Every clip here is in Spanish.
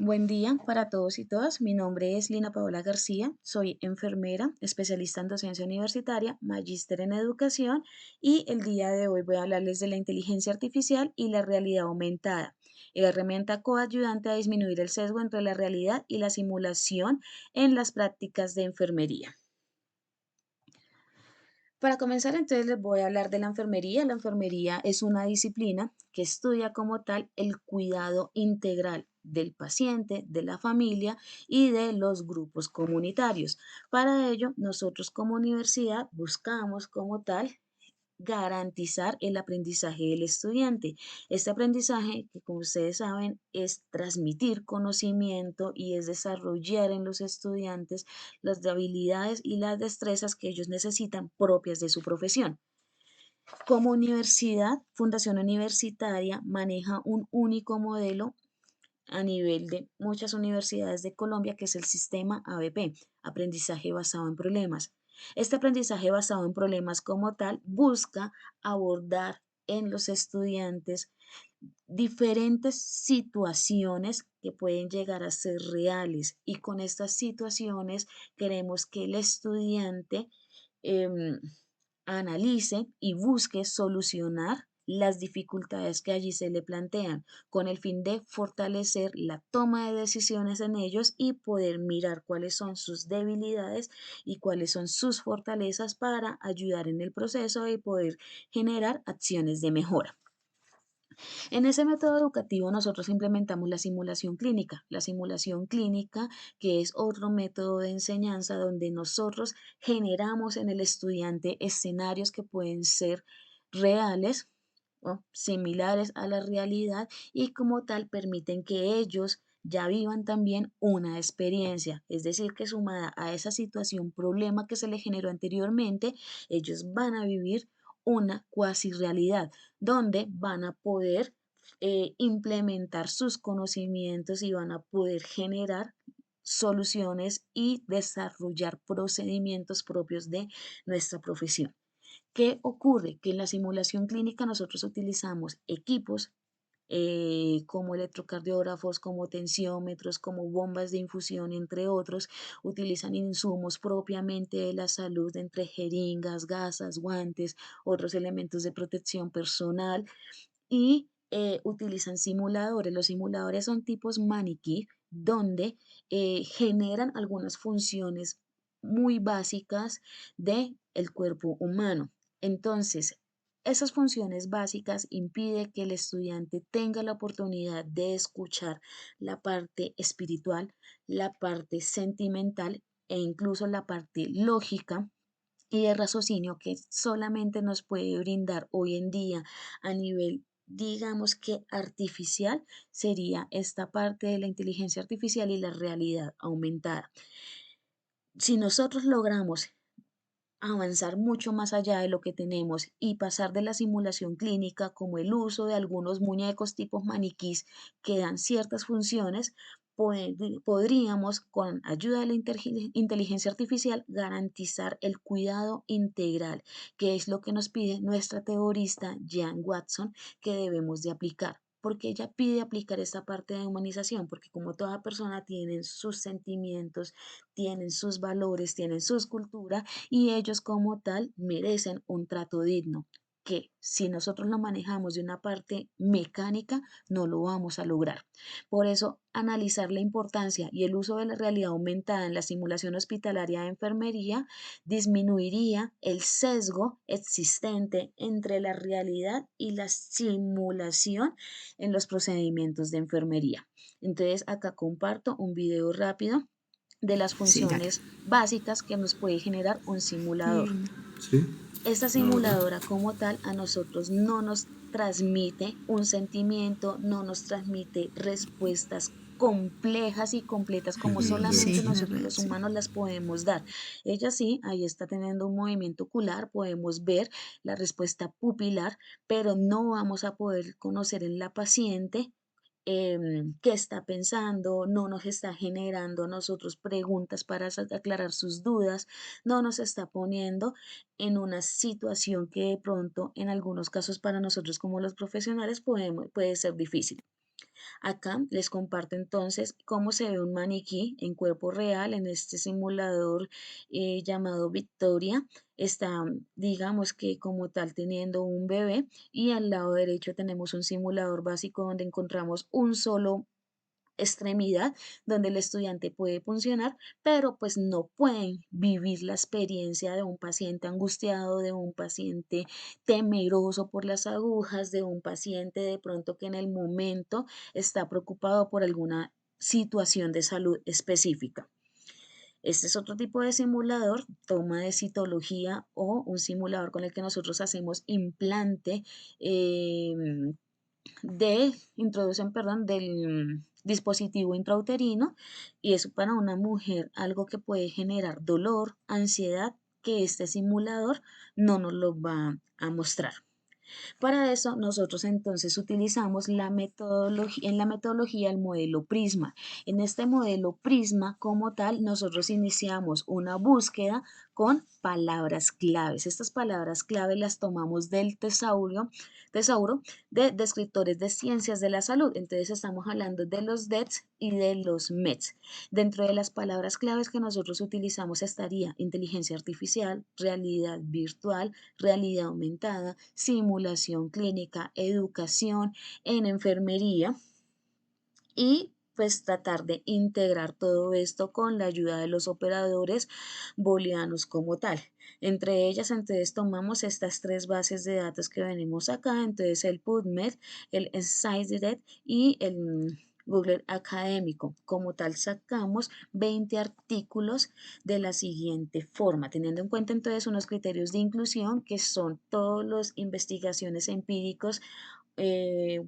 Buen día para todos y todas. Mi nombre es Lina Paola García. Soy enfermera, especialista en docencia universitaria, magíster en educación y el día de hoy voy a hablarles de la inteligencia artificial y la realidad aumentada, herramienta coayudante a disminuir el sesgo entre la realidad y la simulación en las prácticas de enfermería. Para comenzar, entonces les voy a hablar de la enfermería. La enfermería es una disciplina que estudia como tal el cuidado integral del paciente, de la familia y de los grupos comunitarios. Para ello, nosotros como universidad buscamos como tal garantizar el aprendizaje del estudiante. Este aprendizaje, que como ustedes saben, es transmitir conocimiento y es desarrollar en los estudiantes las habilidades y las destrezas que ellos necesitan propias de su profesión. Como universidad, Fundación Universitaria maneja un único modelo a nivel de muchas universidades de Colombia, que es el sistema ABP, aprendizaje basado en problemas. Este aprendizaje basado en problemas como tal busca abordar en los estudiantes diferentes situaciones que pueden llegar a ser reales y con estas situaciones queremos que el estudiante em, analice y busque solucionar las dificultades que allí se le plantean, con el fin de fortalecer la toma de decisiones en ellos y poder mirar cuáles son sus debilidades y cuáles son sus fortalezas para ayudar en el proceso y poder generar acciones de mejora. En ese método educativo nosotros implementamos la simulación clínica que es otro método de enseñanza donde nosotros generamos en el estudiante escenarios que pueden ser reales o similares a la realidad y como tal permiten que ellos ya vivan también una experiencia, es decir, que sumada a esa situación, problema que se le generó anteriormente, ellos van a vivir una cuasi realidad donde van a poder implementar sus conocimientos y van a poder generar soluciones y desarrollar procedimientos propios de nuestra profesión. ¿Qué ocurre? Que en la simulación clínica nosotros utilizamos equipos como electrocardiógrafos, como tensiómetros, como bombas de infusión, entre otros, utilizan insumos propiamente de la salud, entre jeringas, gasas, guantes, otros elementos de protección personal y utilizan simuladores. Los simuladores son tipos maniquí donde generan algunas funciones muy básicas del cuerpo humano. Entonces, esas funciones básicas impiden que el estudiante tenga la oportunidad de escuchar la parte espiritual, la parte sentimental e incluso la parte lógica y de raciocinio que solamente nos puede brindar hoy en día a nivel, digamos que artificial, sería esta parte de la inteligencia artificial y la realidad aumentada. Si nosotros logramos avanzar mucho más allá de lo que tenemos y pasar de la simulación clínica como el uso de algunos muñecos tipos maniquís que dan ciertas funciones, podríamos con ayuda de la inteligencia artificial garantizar el cuidado integral, que es lo que nos pide nuestra teorista Jan Watson que debemos de aplicar. Porque ella pide aplicar esta parte de humanización, porque como toda persona tienen sus sentimientos, tienen sus valores, tienen sus culturas y ellos como tal merecen un trato digno que si nosotros lo manejamos de una parte mecánica no lo vamos a lograr. Por eso, analizar la importancia y el uso de la realidad aumentada en la simulación hospitalaria de enfermería disminuiría el sesgo existente entre la realidad y la simulación en los procedimientos de enfermería. Entonces, acá comparto un video rápido de las Sí, dale. funciones básicas que nos puede generar un simulador. Sí, Esta ahora. simuladora como tal a nosotros no nos transmite un sentimiento, no nos transmite respuestas complejas y completas como solamente Sí, nosotros los sí. humanos las podemos dar. Ella sí, ahí está teniendo un movimiento ocular, podemos ver la respuesta pupilar, pero no vamos a poder conocer en la paciente qué está pensando, no nos está generando a nosotros preguntas para aclarar sus dudas, no nos está poniendo en una situación que de pronto en algunos casos para nosotros como los profesionales puede ser difícil. Acá les comparto entonces cómo se ve un maniquí en cuerpo real en este simulador llamado Victoria. Está, digamos que como tal, teniendo un bebé y al lado derecho tenemos un simulador básico donde encontramos un solo extremidad donde el estudiante puede funcionar, pero pues no pueden vivir la experiencia de un paciente angustiado, de un paciente temeroso por las agujas, de un paciente de pronto que en el momento está preocupado por alguna situación de salud específica. Este es otro tipo de simulador, toma de citología o un simulador con el que nosotros hacemos implante eh, de introducen, perdón, del dispositivo intrauterino y eso para una mujer algo que puede generar dolor, ansiedad, que este simulador no nos lo va a mostrar. Para eso nosotros entonces utilizamos la metodología, en la metodología el modelo Prisma. En este modelo Prisma como tal nosotros iniciamos una búsqueda con palabras claves. Estas palabras clave las tomamos del tesauro de descriptores de ciencias de la salud. Entonces estamos hablando de los DETS y de los METS. Dentro de las palabras claves que nosotros utilizamos estaría inteligencia artificial, realidad virtual, realidad aumentada, simulación clínica, educación en enfermería y pues tratar de integrar todo esto con la ayuda de los operadores booleanos como tal. Entre ellas, entonces tomamos estas tres bases de datos que venimos acá, entonces el PubMed, el ScienceDirect y el Google Académico. Como tal, sacamos 20 artículos de la siguiente forma, teniendo en cuenta entonces unos criterios de inclusión que son todas las investigaciones empíricos eh,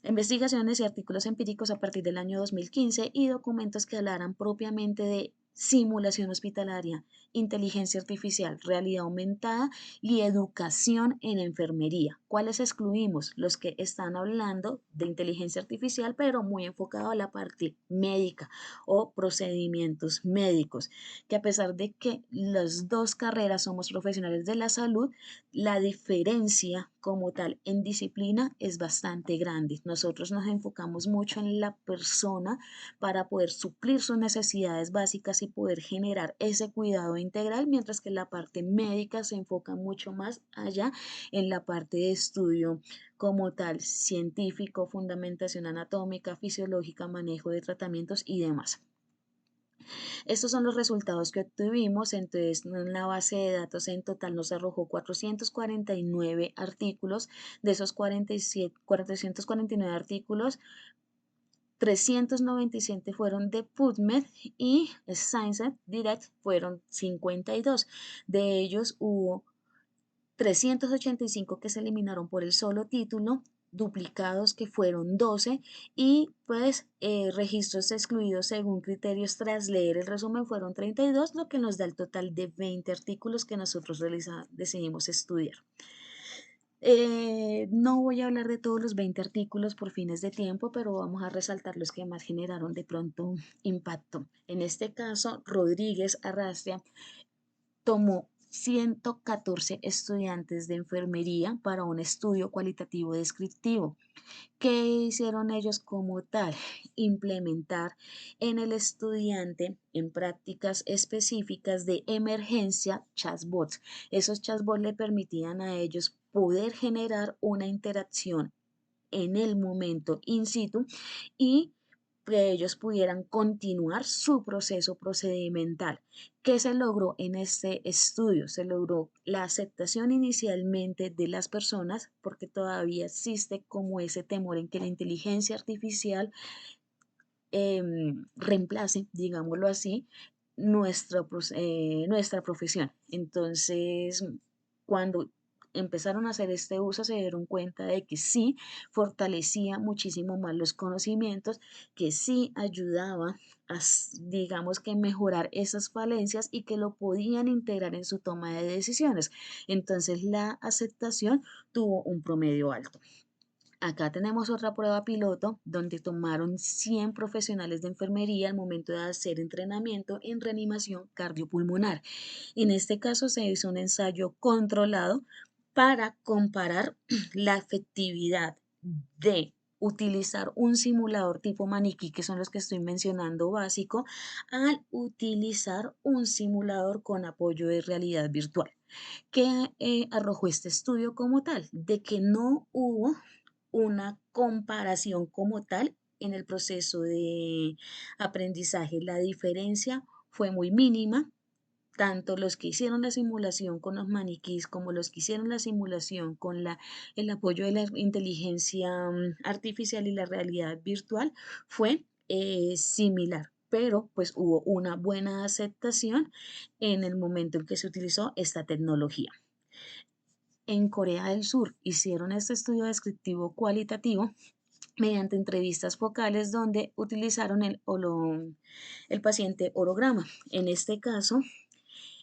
investigaciones y artículos empíricos a partir del año 2015 y documentos que hablaran propiamente de simulación hospitalaria, inteligencia artificial, realidad aumentada y educación en enfermería. ¿Cuáles excluimos? Los que están hablando de inteligencia artificial, pero muy enfocado a la parte médica o procedimientos médicos, que a pesar de que las dos carreras somos profesionales de la salud, la diferencia como tal en disciplina es bastante grande. Nosotros nos enfocamos mucho en la persona para poder suplir sus necesidades básicas y poder generar ese cuidado integral, mientras que la parte médica se enfoca mucho más allá en la parte de estudio como tal, científico, fundamentación anatómica, fisiológica, manejo de tratamientos y demás. Estos son los resultados que obtuvimos, entonces en la base de datos en total nos arrojó 449 artículos, de esos 449 artículos, 397 fueron de PubMed y Science Direct fueron 52. De ellos hubo 385 que se eliminaron por el solo título, duplicados que fueron 12 y pues registros excluidos según criterios tras leer el resumen fueron 32, lo que nos da el total de 20 artículos que nosotros decidimos estudiar. No voy a hablar de todos los 20 artículos por fines de tiempo, pero vamos a resaltar los que más generaron de pronto impacto. En este caso, Rodríguez Arrastia tomó 114 estudiantes de enfermería para un estudio cualitativo descriptivo. ¿Qué hicieron ellos como tal? Implementar en el estudiante en prácticas específicas de emergencia chatbots. Esos chatbots le permitían a ellos poder generar una interacción en el momento in situ y que ellos pudieran continuar su proceso procedimental. ¿Qué se logró en este estudio? Se logró la aceptación inicialmente de las personas porque todavía existe como ese temor en que la inteligencia artificial reemplace, digámoslo así, nuestra profesión. Entonces, cuando empezaron a hacer este uso, se dieron cuenta de que sí fortalecía muchísimo más los conocimientos, que sí ayudaba a, digamos que mejorar esas falencias y que lo podían integrar en su toma de decisiones. Entonces, la aceptación tuvo un promedio alto. Acá tenemos otra prueba piloto donde tomaron 100 profesionales de enfermería al momento de hacer entrenamiento en reanimación cardiopulmonar. En este caso se hizo un ensayo controlado para comparar la efectividad de utilizar un simulador tipo maniquí, que son los que estoy mencionando básico, al utilizar un simulador con apoyo de realidad virtual. ¿Qué arrojó este estudio como tal? De que no hubo una comparación como tal en el proceso de aprendizaje. La diferencia fue muy mínima. Tanto los que hicieron la simulación con los maniquís como los que hicieron la simulación con el apoyo de la inteligencia artificial y la realidad virtual fue similar, pero pues hubo una buena aceptación en el momento en que se utilizó esta tecnología. En Corea del Sur hicieron este estudio descriptivo cualitativo mediante entrevistas focales donde utilizaron el paciente orograma. En este caso,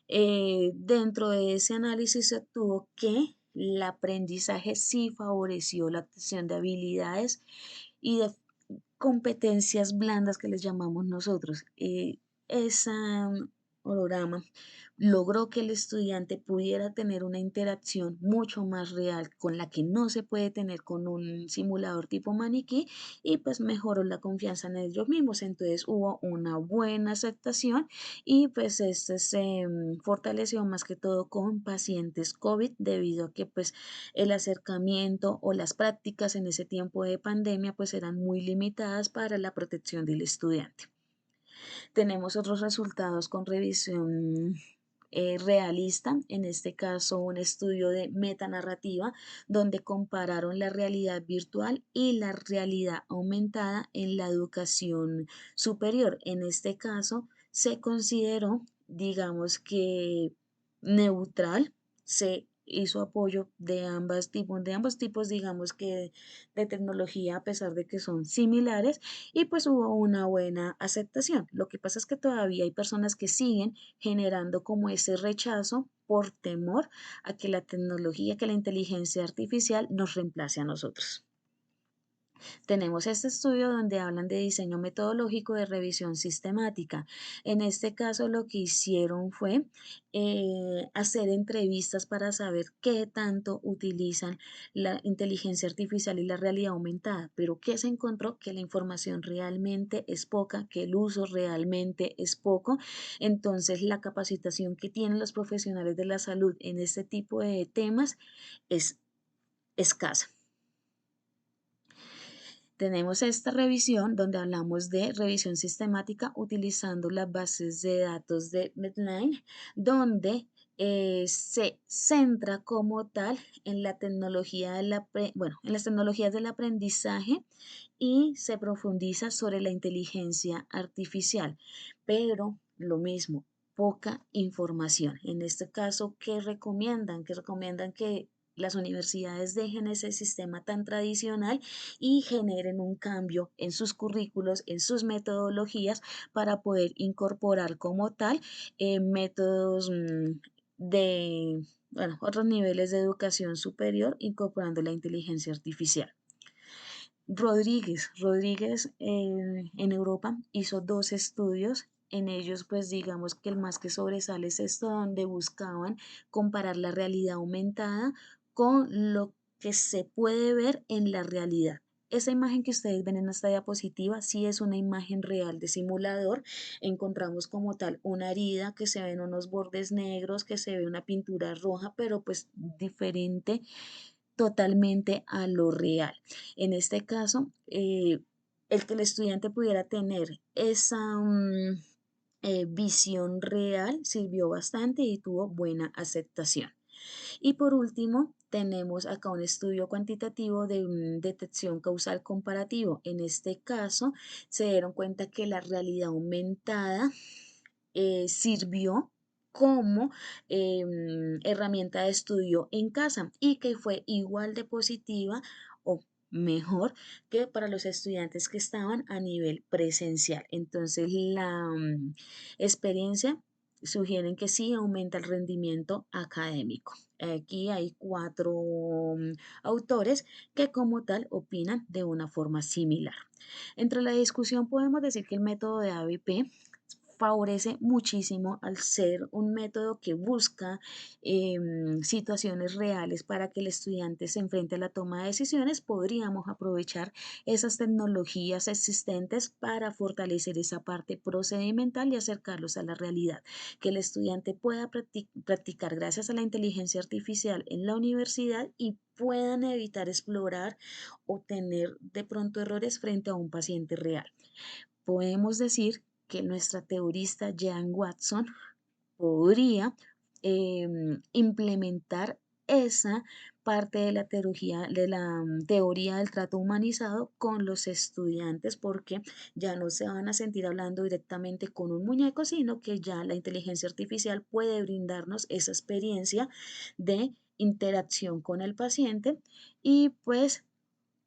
dentro de ese análisis se obtuvo que el aprendizaje sí favoreció la obtención de habilidades y de competencias blandas que les llamamos nosotros. Ese holograma logró que el estudiante pudiera tener una interacción mucho más real con la que no se puede tener con un simulador tipo maniquí y pues mejoró la confianza en ellos mismos. Entonces hubo una buena aceptación y pues este se fortaleció más que todo con pacientes COVID debido a que pues el acercamiento o las prácticas en ese tiempo de pandemia pues eran muy limitadas para la protección del estudiante. Tenemos otros resultados con revisión realista, en este caso un estudio de metanarrativa, donde compararon la realidad virtual y la realidad aumentada en la educación superior. En este caso se consideró, digamos que neutral, se hizo apoyo de ambos tipos, digamos que de tecnología, a pesar de que son similares, y pues hubo una buena aceptación. Lo que pasa es que todavía hay personas que siguen generando como ese rechazo por temor a que la tecnología, que la inteligencia artificial nos reemplace a nosotros. Tenemos este estudio donde hablan de diseño metodológico de revisión sistemática. En este caso lo que hicieron fue hacer entrevistas para saber qué tanto utilizan la inteligencia artificial y la realidad aumentada, pero ¿qué se encontró? Que la información realmente es poca, que el uso realmente es poco. Entonces la capacitación que tienen los profesionales de la salud en este tipo de temas es escasa. Tenemos esta revisión donde hablamos de revisión sistemática utilizando las bases de datos de Medline, donde se centra como tal en la tecnología en las tecnologías del aprendizaje y se profundiza sobre la inteligencia artificial, pero lo mismo, poca información. En este caso, ¿qué recomiendan? Que recomiendan que las universidades dejen ese sistema tan tradicional y generen un cambio en sus currículos, en sus metodologías para poder incorporar como tal métodos de, bueno, otros niveles de educación superior incorporando la inteligencia artificial. Rodríguez en Europa hizo dos estudios. En ellos, pues digamos que el más que sobresale es esto, donde buscaban comparar la realidad aumentada con lo que se puede ver en la realidad. Esa imagen que ustedes ven en esta diapositiva sí es una imagen real de simulador. Encontramos como tal una herida que se ven unos bordes negros, que se ve una pintura roja, pero pues diferente totalmente a lo real. En este caso, el que el estudiante pudiera tener esa visión real sirvió bastante y tuvo buena aceptación. Y por último, tenemos acá un estudio cuantitativo de detección causal comparativo. En este caso, se dieron cuenta que la realidad aumentada sirvió como herramienta de estudio en casa y que fue igual de positiva o mejor que para los estudiantes que estaban a nivel presencial. Entonces, la experiencia sugieren que sí aumenta el rendimiento académico. Aquí hay cuatro autores que como tal opinan de una forma similar. Entre la discusión podemos decir que el método de ABP favorece muchísimo al ser un método que busca situaciones reales para que el estudiante se enfrente a la toma de decisiones. Podríamos aprovechar esas tecnologías existentes para fortalecer esa parte procedimental y acercarlos a la realidad, que el estudiante pueda practicar gracias a la inteligencia artificial en la universidad y puedan evitar explorar o tener de pronto errores frente a un paciente real. Podemos decir que nuestra teorista Jean Watson podría implementar esa parte de la teoría del trato humanizado con los estudiantes, porque ya no se van a sentir hablando directamente con un muñeco, sino que ya la inteligencia artificial puede brindarnos esa experiencia de interacción con el paciente. Y pues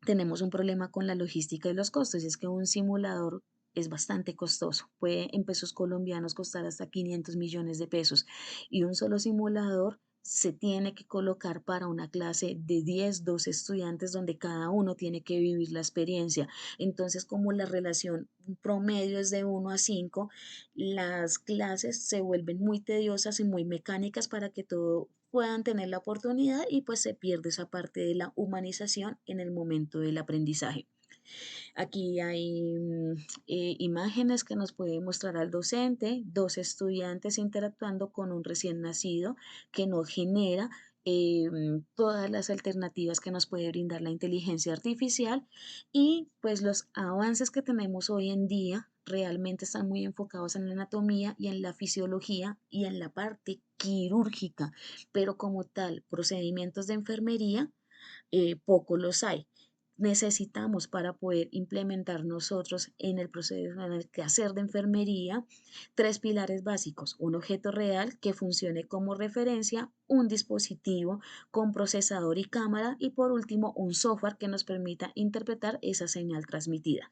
tenemos un problema con la logística y los costos, y es que un simulador es bastante costoso, puede en pesos colombianos costar hasta 500 millones de pesos, y un solo simulador se tiene que colocar para una clase de 10, 12 estudiantes donde cada uno tiene que vivir la experiencia. Entonces, como la relación promedio es de 1 a 5, las clases se vuelven muy tediosas y muy mecánicas para que todo puedan tener la oportunidad, y pues se pierde esa parte de la humanización en el momento del aprendizaje. Aquí hay imágenes que nos puede mostrar al docente, dos estudiantes interactuando con un recién nacido que no genera todas las alternativas que nos puede brindar la inteligencia artificial, y pues los avances que tenemos hoy en día realmente están muy enfocados en la anatomía y en la fisiología y en la parte quirúrgica, pero como tal, procedimientos de enfermería, poco los hay. Necesitamos para poder implementar nosotros en el proceso, en el quehacer de enfermería, tres pilares básicos: un objeto real que funcione como referencia, un dispositivo con procesador y cámara, y por último un software que nos permita interpretar esa señal transmitida.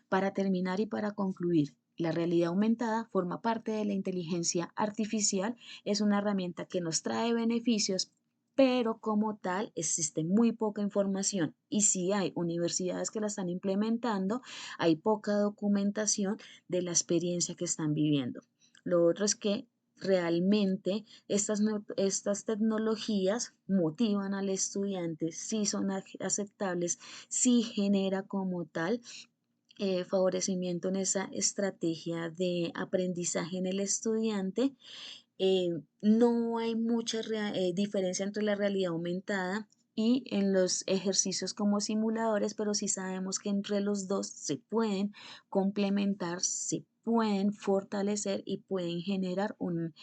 Para terminar y para concluir, la realidad aumentada forma parte de la inteligencia artificial, es una herramienta que nos trae beneficios, pero como tal existe muy poca información, y si hay universidades que la están implementando, hay poca documentación de la experiencia que están viviendo. Lo otro es que realmente estas tecnologías motivan al estudiante, si son aceptables, si genera como tal favorecimiento en esa estrategia de aprendizaje en el estudiante. No hay mucha diferencia entre la realidad aumentada y en los ejercicios como simuladores, pero sí sabemos que entre los dos se pueden complementar, se pueden fortalecer y pueden generar un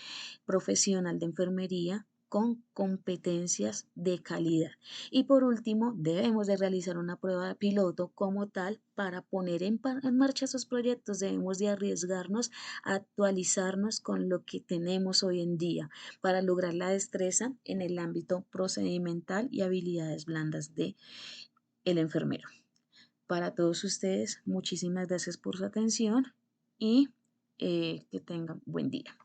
profesional de enfermería con competencias de calidad. Y por último, debemos de realizar una prueba piloto como tal para poner en marcha esos proyectos. Debemos de arriesgarnos a actualizarnos con lo que tenemos hoy en día para lograr la destreza en el ámbito procedimental y habilidades blandas de el enfermero. Para todos ustedes, muchísimas gracias por su atención y que tengan buen día.